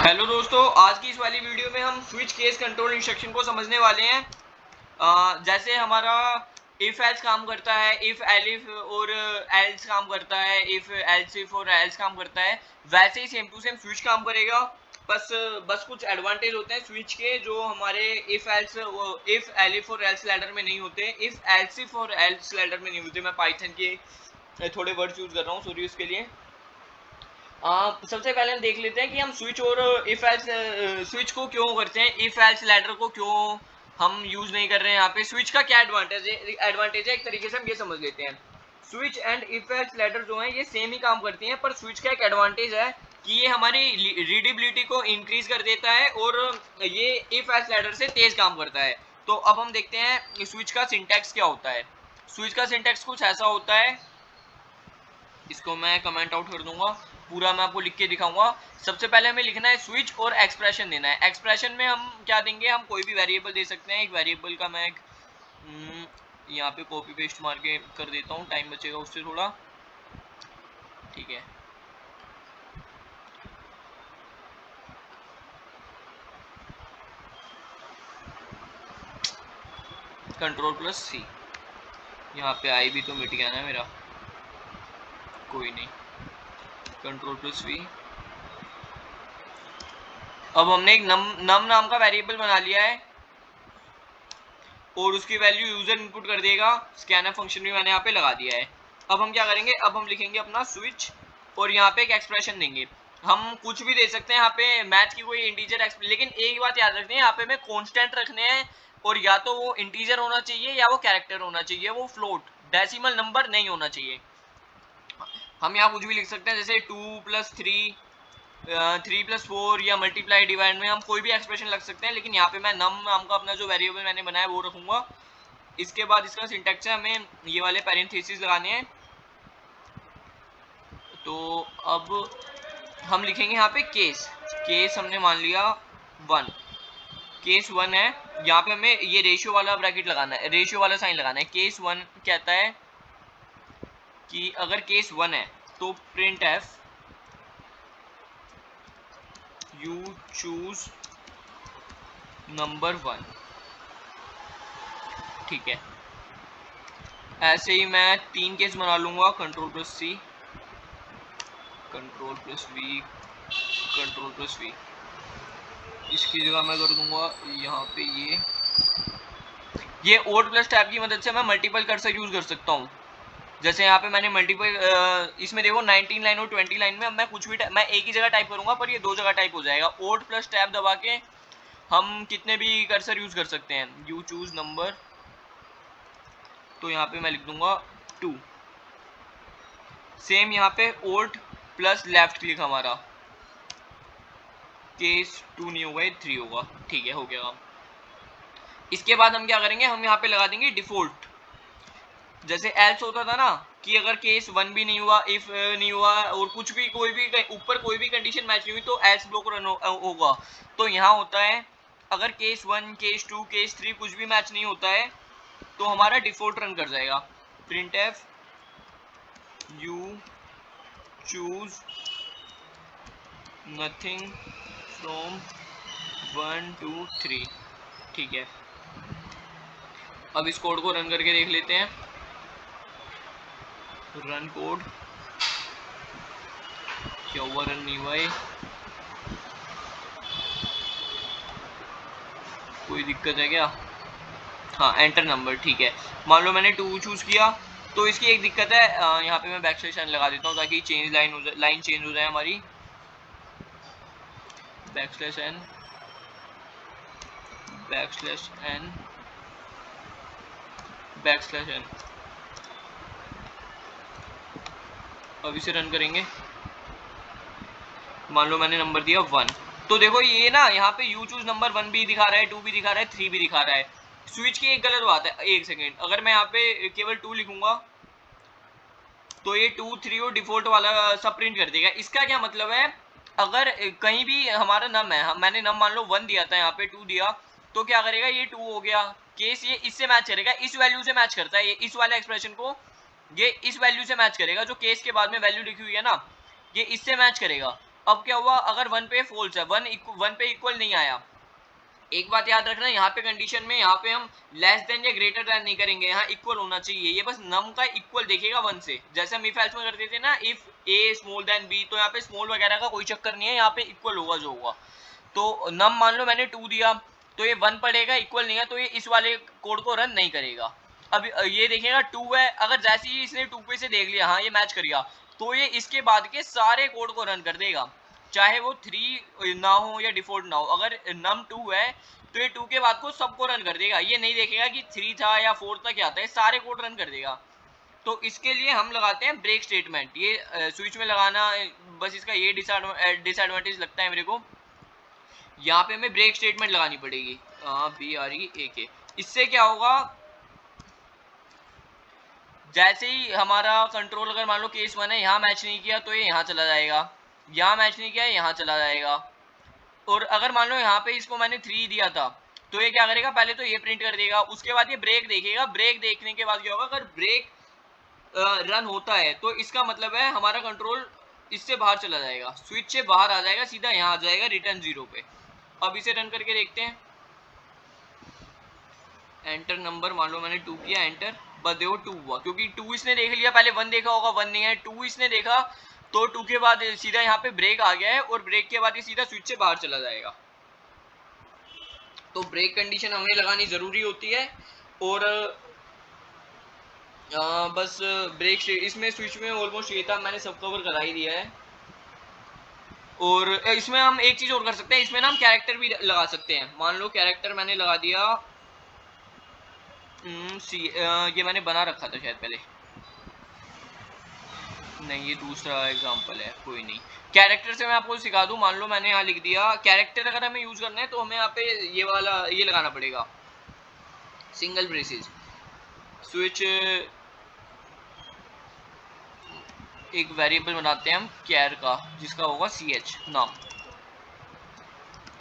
Hello दोस्तों, आज की इस वाली वीडियो में हम स्विच केस कंट्रोल इंस्ट्रक्शन को समझने वाले हैं। जैसे हमारा इफ एल्स काम करता है, इफ एलिफ और एल्स काम करता है, इफ एल्स इफ और एल्स काम करता है, वैसे ही सेम टू सेम स्विच काम करेगा। बस बस कुछ एडवांटेज होते हैं स्विच के जो हमारे इफ एलिफ और एल्स लैडर में नहीं होते, इफ एल्स इफ और एल्स लैडर में नहीं होते। मैं पाइथन के थोड़े वर्ड्स यूज कर रहा हूँ, सॉरी उसके लिए। सबसे पहले हम देख लेते हैं कि हम स्विच और इफ एल्स स्विच को क्यों करते हैं, इफ एल्स लैडर को क्यों हम यूज नहीं कर रहे हैं। यहाँ पे स्विच का क्या एडवांटेज है एक तरीके से हम ये समझ लेते हैं। Switch and if else ladder जो है ये सेम ही काम करती हैं, पर स्विच का एक एडवांटेज है कि ये हमारी रीडेबिलिटी को इंक्रीज कर देता है और ये इफ एल्स लैडर से तेज काम करता है। तो अब हम देखते हैं स्विच का सिंटैक्स क्या होता है। स्विच का सिंटैक्स कुछ ऐसा होता है, इसको मैं कमेंट आउट कर दूंगा, पूरा मैं आपको लिख के दिखाऊंगा। सबसे पहले हमें लिखना है स्विच और एक्सप्रेशन देना है। एक्सप्रेशन में हम क्या देंगे, हम कोई भी वेरिएबल दे सकते हैं। एक वेरिएबल का मैं यहाँ पे कॉपी पेस्ट मार के कर देता हूँ, टाइम बचेगा उससे थोड़ा, ठीक है। कंट्रोल प्लस सी, यहाँ पे आई भी तो मिट गया ना मेरा, कोई नहीं, कंट्रोल प्लस वी। अब हमने एक नम नाम का वेरिएबल बना लिया है और उसकी वैल्यू यूजर इनपुट कर देगा। स्कैनर फंक्शन भी मैंने यहाँ पे लगा दिया है। अब हम क्या करेंगे, अब हम लिखेंगे अपना स्विच और यहाँ पे एक एक्सप्रेशन देंगे। हम कुछ भी दे सकते हैं यहाँ पे, मैथ की कोई इंटीजर, लेकिन एक बात याद रखते हैं, यहाँ पे हमें कांस्टेंट रखने हैं और या तो वो इंटीजर होना चाहिए या वो कैरेक्टर होना चाहिए, वो फ्लोट डेसिमल नंबर नहीं होना चाहिए। हम यहाँ कुछ भी लिख सकते हैं, जैसे 2+3 3+4 या मल्टीप्लाई डिवाइड में हम कोई भी एक्सप्रेशन लग सकते हैं, लेकिन यहाँ पे मैं नम नाम का अपना जो वेरिएबल मैंने बनाया वो रखूंगा। इसके बाद इसका सिंटैक्स है, हमें ये वाले पैरेंथेसिस लगाने हैं। तो अब हम लिखेंगे यहाँ पे केस हमने मान लिया 1, केस 1 है। यहाँ पे हमें ये रेशियो वाला ब्रैकेट लगाना है, रेशियो वाला साइन लगाना है। केस 1 कहता है कि अगर केस 1 है तो print F you choose number 1, ठीक है। ऐसे ही मैं 3 केस बना लूंगा, control plus C, control plus V, control plus V. इसकी जगह मैं कर दूंगा यहाँ पे ये ओड प्लस टैब की मदद से मैं मल्टीपल कर्सर यूज कर सकता हूँ। जैसे यहाँ पे मैंने मल्टीपल, इसमें देखो 19 लाइन और 20 लाइन में मैं कुछ भी मैं एक ही जगह टाइप करूंगा, पर ये 2 जगह टाइप हो जाएगा। ओड प्लस टैब दबा के हम कितने भी कर्सर यूज कर सकते हैं। यू चूज नंबर, तो यहाँ पे मैं लिख दूंगा 2। सेम यहाँ पे ओल्ट प्लस लेफ्ट क्लिक, हमारा केस 2 नहीं होगा, 3 होगा, ठीक है, हो गया काम। इसके बाद हम क्या करेंगे, हम यहाँ पे लगा देंगे डिफॉल्ट। जैसे एल्स होता था ना कि अगर केस 1 भी नहीं हुआ, इफ नहीं हुआ और कुछ भी कोई भी ऊपर कोई भी कंडीशन मैच नहीं हुई तो एल्स ब्लॉक रन होगा। तो यहाँ होता है अगर केस 1, केस 2, केस 3 कुछ भी मैच नहीं होता है तो हमारा डिफॉल्ट रन कर जाएगा। Print F you choose nothing from 1 2 3, ठीक है। अब इस कोड को रन करके देख लेते हैं। रन कोड, क्या हुआ, रन नहीं हुआ है, कोई दिक्कत है क्या? हाँ, एंटर नंबर, ठीक है। मान लो मैंने 2 चूज किया, तो इसकी एक दिक्कत है, यहाँ पे मैं बैकस्लैश n लगा देता हूँ ताकि चेंज लाइन चेंज हो जाए हमारी। Backslash n, backslash n, backslash n। अब इसे रन करेंगे। मान लो मैंने नंबर दिया 1, तो देखो ये ना यहाँ पे यू चूज नंबर 1 भी दिखा रहा है, 2 भी दिखा रहा है, 3 भी दिखा रहा है। स्विच की एक गलत बात है, एक सेकेंड, अगर मैं यहाँ पे केवल 2 लिखूंगा तो ये 2 3 और डिफॉल्ट वाला सब प्रिंट कर देगा। इसका क्या मतलब है, अगर कहीं भी हमारा नम है, मैंने नम मान लो 1 दिया था, यहाँ पे 2 दिया, तो क्या करेगा, ये 2 हो गया, केस ये इससे मैच करेगा, इस वैल्यू से मैच करता है, ये इस वाले एक्सप्रेशन को ये इस वैल्यू से मैच करेगा, जो केस के बाद में वैल्यू लिखी हुई है ना, ये इससे मैच करेगा। अब क्या हुआ, अगर 1 पे फॉल्स है, 1 पे इक्वल नहीं आया, एक बात याद रखना, यहाँ पे कंडीशन में यहाँ पे हम लेस देन या ग्रेटर देन नहीं करेंगे, यहाँ इक्वल होना चाहिए, ये बस नम का इक्वल देखेगा 1 से, जैसे हम इफ एल्स में करते थे ना, if a small then b, तो यहाँ पे स्मॉल वगैरह का कोई चक्कर नहीं है, यहाँ पे इक्वल होगा जो होगा। तो नम मान लो मैंने 2 दिया, तो ये 1 पड़ेगा, इक्वल नहीं है, तो ये इस वाले कोड को रन नहीं करेगा। अब ये देखेगा 2 है, अगर जैसे ही इसने 2 पे से देख लिया हाँ ये मैच कर गया, तो ये इसके बाद के सारे कोड को रन कर देगा, चाहे वो 3 ना हो या डिफॉल्ट ना हो। अगर नम 2 है तो ये 2 के बाद को सबको रन कर देगा, ये नहीं देखेगा कि 3 था या 4 था, क्या था, ये सारे कोड रन कर देगा। तो इसके लिए हम लगाते हैं ब्रेक स्टेटमेंट, ये स्विच में लगाना, बस इसका ये डिसएडवांटेज लगता है मेरे को, यहाँ पे हमें ब्रेक स्टेटमेंट लगानी पड़ेगी, BREAK। इससे क्या होगा, जैसे ही हमारा कंट्रोल अगर मान लो केस 1 है, यहाँ मैच नहीं किया तो ये यहाँ चला जाएगा, यहाँ मैच नहीं किया यहाँ चला जाएगा। और अगर मान लो यहाँ पे इसको मैंने 3 दिया था, तो ये क्या करेगा, पहले तो ये प्रिंट कर देगा, उसके बाद ये ब्रेक देखेगा, ब्रेक देखने के बाद क्या होगा, अगर ब्रेक रन होता है तो इसका मतलब है हमारा कंट्रोल इससे बाहर चला जाएगा, स्विच से बाहर आ जाएगा, सीधा यहाँ आ जाएगा रिटर्न 0 पे। अब इसे रन करके देखते हैं, एंटर नंबर मान लो मैंने 2 किया, एंटर, बस देखो 2 हुआ, क्योंकि 2 इसने देख लिया, पहले 1 देखा होगा, 1 नहीं है, 2 इसने देखा, तो 2 के बाद सीधा यहाँ पे ब्रेक आ गया है, और ब्रेक के बाद ये सीधा स्विच से बाहर चला जाएगा। तो ब्रेक कंडीशन हमें लगानी जरूरी होती है, और बस ब्रेक इसमें स्विच में ऑलमोस्ट ये था, मैंने सब कवर करा ही दिया है। और इसमें हम एक चीज और कर सकते हैं, इसमें ना हम कैरेक्टर भी लगा सकते हैं, मान लो कैरेक्टर मैंने लगा दिया, ये मैंने बना रखा था शायद पहले, नहीं ये दूसरा एग्जांपल है, कोई नहीं, कैरेक्टर से मैं आपको सिखा दूं, मान लो मैंने यहाँ लिख दिया कैरेक्टर, अगर हमें यूज करना है तो हमें यहाँ पे ये वाला ये लगाना पड़ेगा, सिंगल ब्रेसेस, स्विच, एक वेरिएबल बनाते हैं हम कैर का, जिसका होगा ch नाम,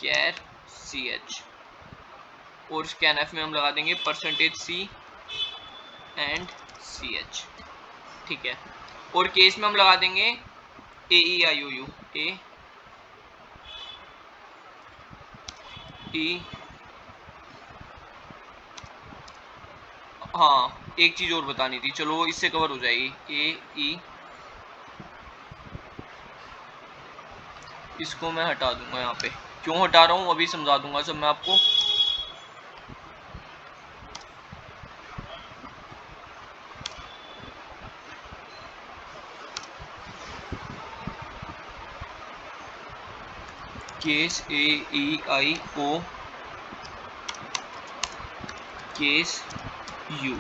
कैर ch, और scanf में हम लगा देंगे %c एंड ch, ठीक है। और केस में हम लगा देंगे AEIOU, हाँ एक चीज और बतानी थी, चलो इससे कवर हो जाएगी, AE, इसको मैं हटा दूंगा, यहाँ पे क्यों हटा रहा हूँ अभी समझा दूंगा सब मैं आपको। केस AEIO, केस U,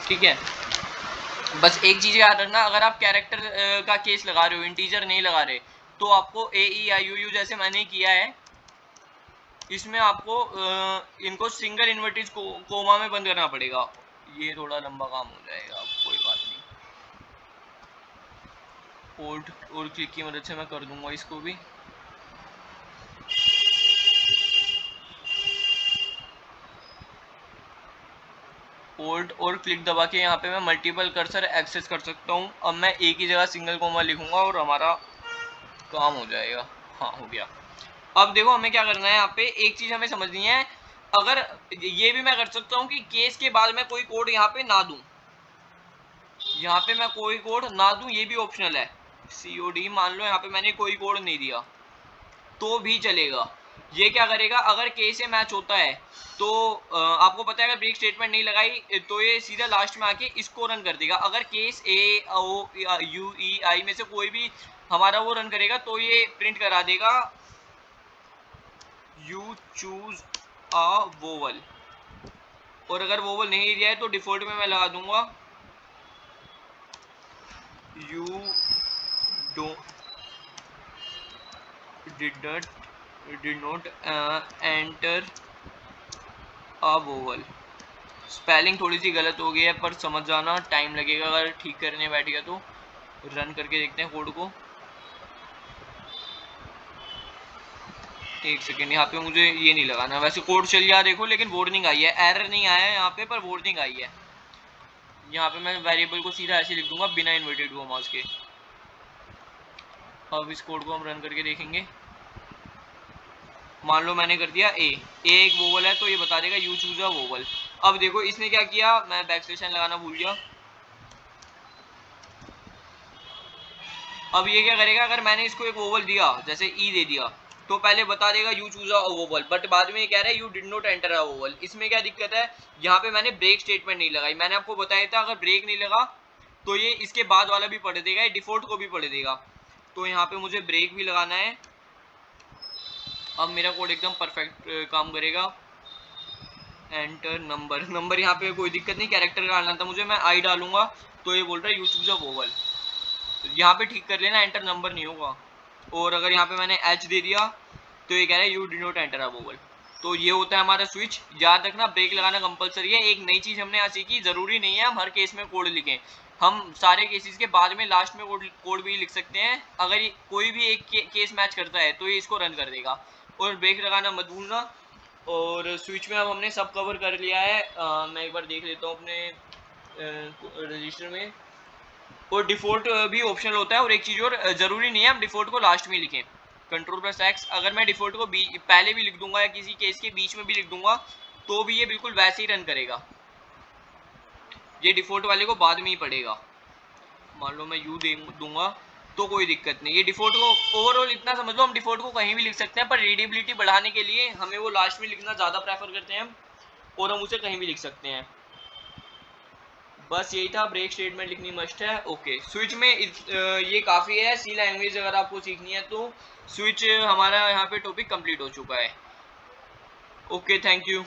ठीक है। बस एक चीज याद रखना, अगर आप कैरेक्टर का केस लगा रहे हो, इंटीजर नहीं लगा रहे, तो आपको AEIOU जैसे मैंने किया है, इसमें आपको इनको सिंगल इन्वर्टेड कोमा में बंद करना पड़ेगा, ये थोड़ा लंबा काम हो जाएगा, कोई बात नहीं, ओल्ड और क्लिक की मदद से मैं कर दूंगा इसको भी। ओल्ड और क्लिक दबा के यहाँ पे मैं मल्टीपल कर्सर एक्सेस कर सकता हूँ। अब मैं एक ही जगह सिंगल कोमा लिखूंगा और हमारा काम हो जाएगा। हाँ हो गया। अब देखो हमें क्या करना है, यहाँ पे एक चीज हमें समझनी है, अगर ये भी मैं कर सकता हूँ कि केस के बाद मैं कोई कोड यहाँ पे ना दूं, यहाँ पे मैं कोई कोड ना दूं, ये भी ऑप्शनल है, COD मान लो यहाँ पे मैंने कोई कोड नहीं दिया तो भी चलेगा। ये क्या करेगा, अगर केस से मैच होता है तो आपको पता है अगर ब्रेक स्टेटमेंट नहीं लगाई तो ये सीधा लास्ट में आके इसको रन कर देगा। अगर केस AOUEI में से कोई भी हमारा वो रन करेगा तो ये प्रिंट करा देगा यू चूज अ वोवल, और अगर वोवल नहीं दिया है तो डिफॉल्ट में मैं लगा दूंगा you did not enter a vowel। Spelling थोड़ी सी गलत हो गई है पर समझ जाना, टाइम लगेगा, अगर ठीक करने बैठ गया तो। रन करके देखते हैं कोड को, एक सेकेंड, यहाँ पे मुझे ये नहीं लगाना, वैसे कोड चल गया देखो, लेकिन वार्निंग आई है, एरर नहीं आया है यहाँ पे पर वार्निंग आई है। यहाँ पे मैं वेरिएबल को सीधा ऐसे लिख दूंगा बिना इन्वर्टेड कॉमास के, अब इस कोड को हम रन करके देखेंगे। मान लो मैंने कर दिया ए एक वोवल है तो ये बता देगा यू चूज अ वोवल। अब देखो इसने क्या किया, मैं बैकस्लैश लगाना भूल गया। अब ये क्या करेगा, अगर मैंने इसको एक वोवल दिया जैसे ई दे दिया तो पहले बता देगा you choose a vowel, but बाद में ये कह रहा है you did not enter a vowel. इसमें क्या दिक्कत है, यहाँ पे मैंने ब्रेक स्टेटमेंट नहीं लगाई। मैंने आपको बताया था अगर ब्रेक नहीं लगा तो ये इसके बाद वाला भी पढ़ देगा, ये डिफॉल्ट को भी पढ़ देगा। तो यहाँ पे मुझे ब्रेक भी लगाना है। अब मेरा कोड एकदम परफेक्ट काम करेगा। एंटर नंबर, नंबर यहाँ पे कोई दिक्कत नहीं, कैरेक्टर डालना था मुझे, मैं आई डालूंगा तो ये बोल रहा है यू चूज अ वोवल। यहाँ पे ठीक कर लेना, एंटर नंबर नहीं होगा। और अगर यहाँ पे मैंने एच दे दिया तो ये कह रहा है you did not enter a vowel. तो ये होता है हमारा स्विच। याद रखना ब्रेक लगाना कंपलसरी है। एक नई चीज हमने यहाँ सीखी, जरूरी नहीं है हम हर केस में कोड लिखें, हम सारे केसेस के बाद में लास्ट में कोड भी लिख सकते हैं। अगर ये कोई भी एक केस मैच करता है तो ये इसको रन कर देगा। और ब्रेक लगाना मत भूलना। और स्विच में अब हमने सब कवर कर लिया है। मैं एक बार देख लेता हूँ अपने रजिस्टर में। और डिफॉल्ट भी ऑप्शनल होता है। और एक चीज और, जरूरी नहीं है हम डिफॉल्ट को लास्ट में लिखें। कंट्रोल प्लस एक्स, अगर मैं डिफॉल्ट को पहले भी लिख दूंगा या किसी केस के बीच में भी लिख दूंगा तो भी ये बिल्कुल वैसे ही रन करेगा। ये डिफॉल्ट वाले को बाद में ही पड़ेगा। मान लो मैं यू दूंगा तो कोई दिक्कत नहीं। ये डिफॉल्ट को ओवरऑल इतना समझ लो, हम डिफॉल्ट को कहीं भी लिख सकते हैं, पर रीडेबिलिटी बढ़ाने के लिए हमें वो लास्ट में लिखना ज्यादा प्रेफर करते हैं हम, और हम उसे कहीं भी लिख सकते हैं। बस यही था, ब्रेक स्टेटमेंट लिखनी मस्ट है। ओके, स्विच में ये काफ़ी है। सी लैंग्वेज अगर आपको सीखनी है तो स्विच हमारा यहाँ पे टॉपिक कंप्लीट हो चुका है। Okay, thank you.